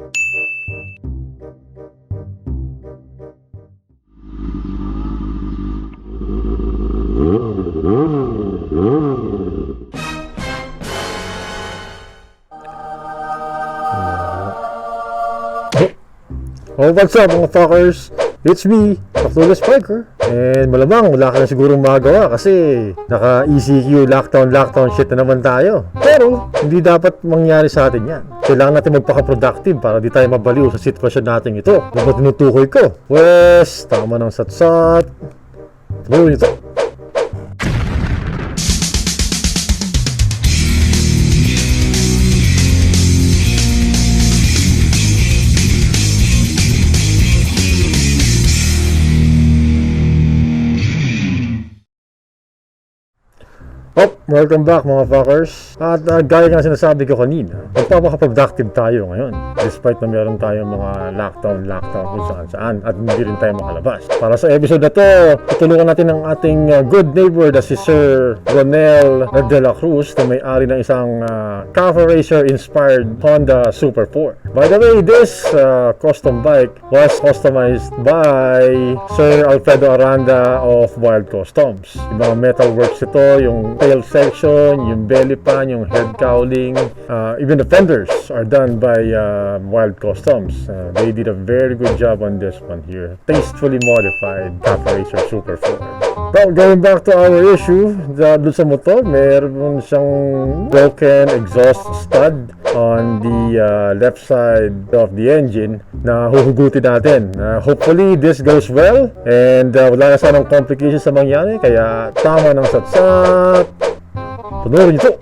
Oh, what's up mga fuckers? It's me, Clueless Biker. And malamang wala ka na sigurong magagawa kasi naka-ECQ lockdown shit na naman tayo. Pero hindi dapat mangyari sa atin yan. Kailangan natin magpaka-productive para di tayo mabaliw sa sitwasyon natin ito. Dapat tinutukoy ko. Wes, tama ng satsat. Tuloy ito. Welcome back mga fuckers. At gaya nga sinasabi ko kanina, magpapaka-productive tayo ngayon despite na meron tayong mga lockdown kung saan at hindi rin tayo makalabas. Para sa episode na to, tutulungan natin ang ating good neighbor na si Sir Ronel de la Cruz na may-ari ng isang caferacer inspired Honda Superfour. By the way, this custom bike was customized by Sir Alfredo Aranda of Wildcustoms. Yung mga metalworks ito, yung tail section, yung belly pan, yung head cowling, even the fenders are done by Wildcustoms. They did a very good job on this one here. Tastefully modified caferacer Superfour. Well, going back to our issue, doon sa motor, meron siyang broken exhaust stud on the left side of the engine na huhugutin natin. Hopefully, this goes well and wala na sanang complications sa mangyari, kaya tama ng satsat. Panoorin niyo po!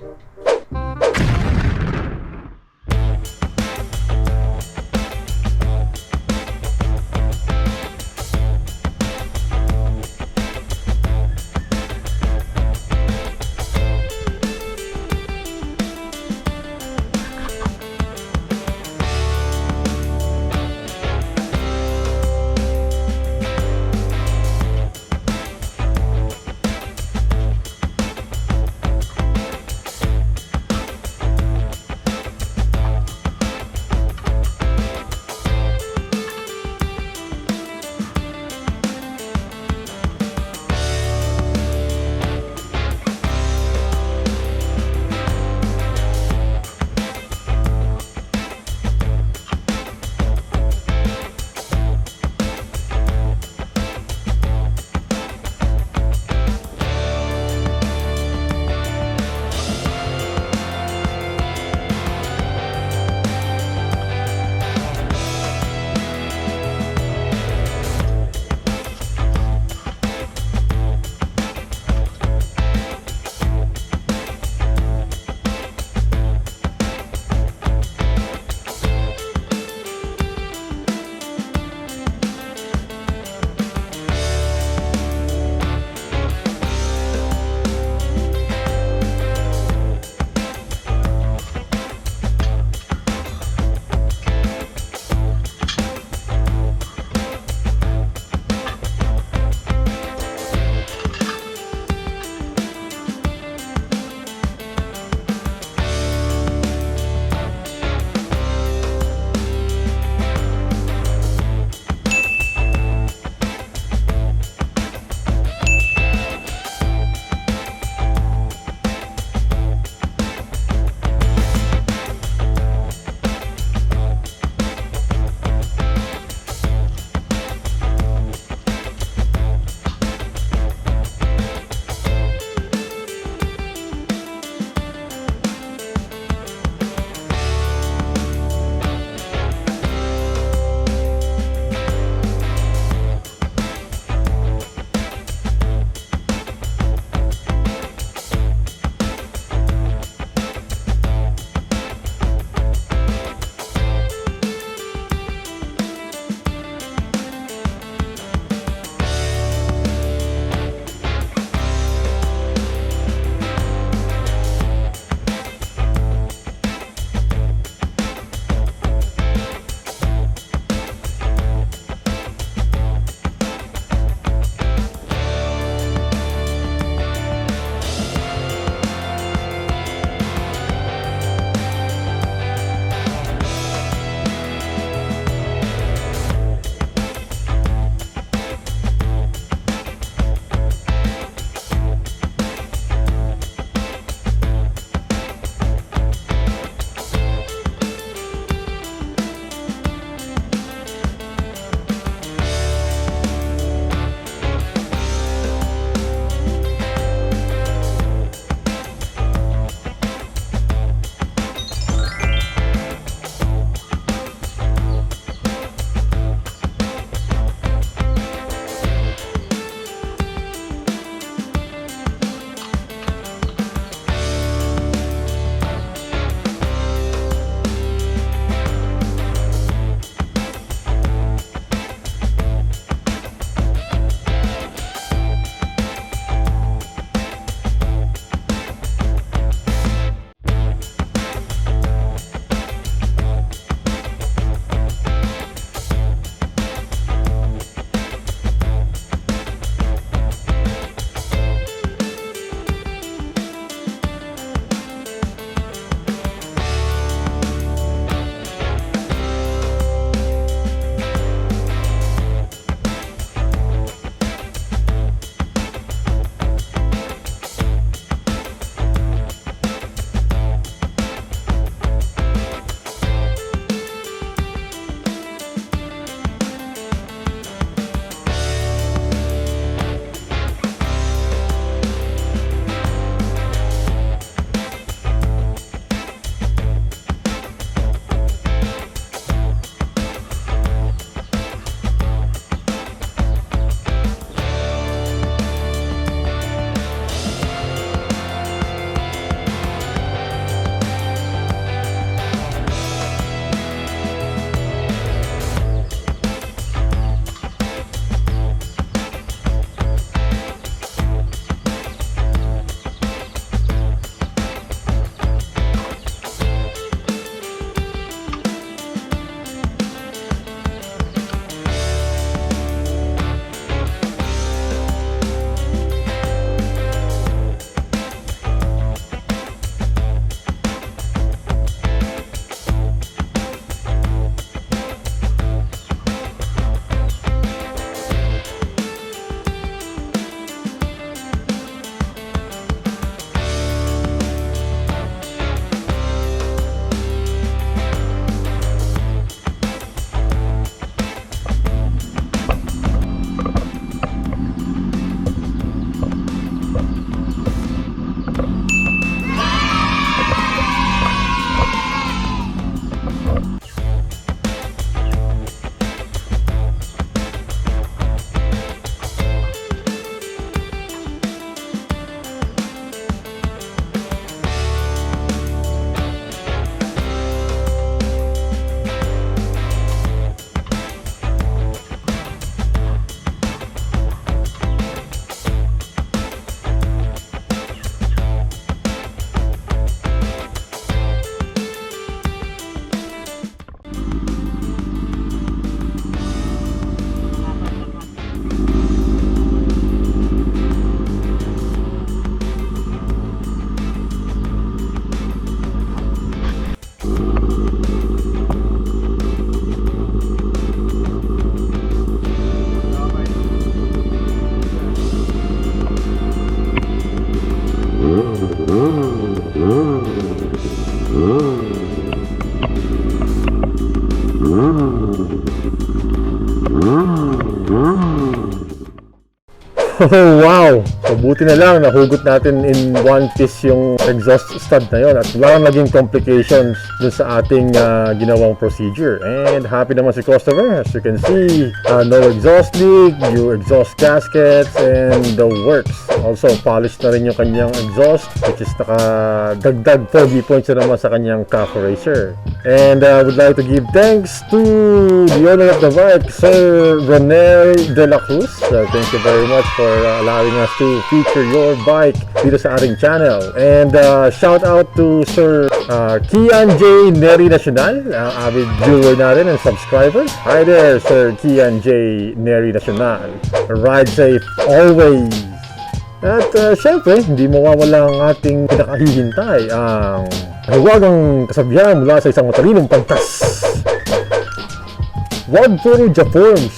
Oh wow! So buti na lang nahugot natin in one piece yung exhaust stud na yon at wala naging complications dun sa ating ginawang procedure. And happy naman si customer. As you can see, no exhaust leak, new exhaust gaskets, and the works. Also, polished na rin yung kanyang exhaust, which is nakadagdag 4B points na naman sa kanyang caferacer. And I would like to give thanks to the owner of the bike, Sir Ronel de la Cruz. Thank you very much for allowing us to feature your bike dito sa ating channel. And shout out to Sir Kian J. Neri Nacional, avid viewer natin and subscriber. Hi there, Sir Kian J. Neri Nacional. Ride safe always. At syempre, hindi mawawala ang ating pinakahihintay, ang hiwagang kasabihan mula sa isang matalinong pantas. Wag puro Jaforms,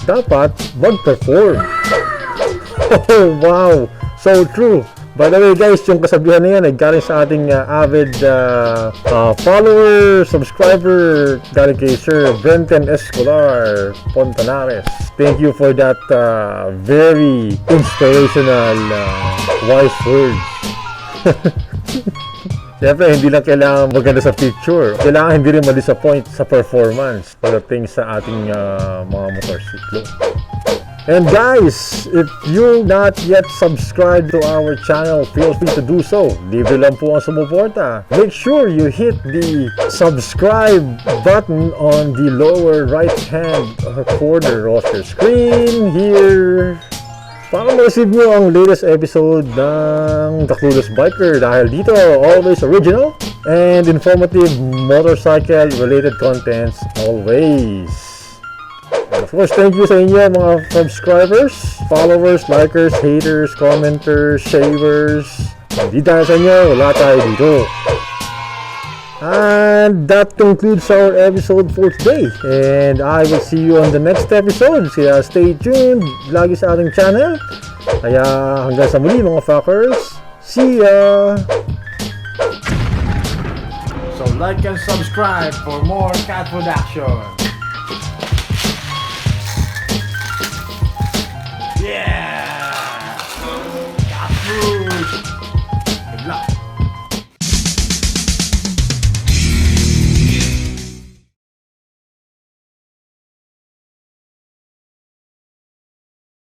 dapat mag-perform. Oh wow, so true. By the way guys, yung kasabihan na yan ay galing sa ating avid follower, subscriber, galing kay Sir Brenton Escolar Pontanares. Thank you for that very inspirational wise words. Siyempre, hindi lang kailangan maganda sa picture. Kailangan hindi rin ma-disappoint sa performance pagdating sa ating mga motorsiklo. And guys, if you're not yet subscribed to our channel, feel free to do so. Libre lang po ang sumuporta. Make sure you hit the subscribe button on the lower right hand corner of your screen here para ma-receive nyo ang latest episode ng The Clueless Biker. Dahil dito, always original and informative motorcycle related contents always. And of course, thank you sa inyo mga subscribers, followers, likers, haters, commenters, shavers. Hindi dahil sa inyo, wala tayo dito. And that concludes our episode for today. And I will see you on the next episode. Kaya stay tuned lagi sa ating channel. Kaya hanggang sa muli mga fuckers. See ya! So like and subscribe for more cat food action.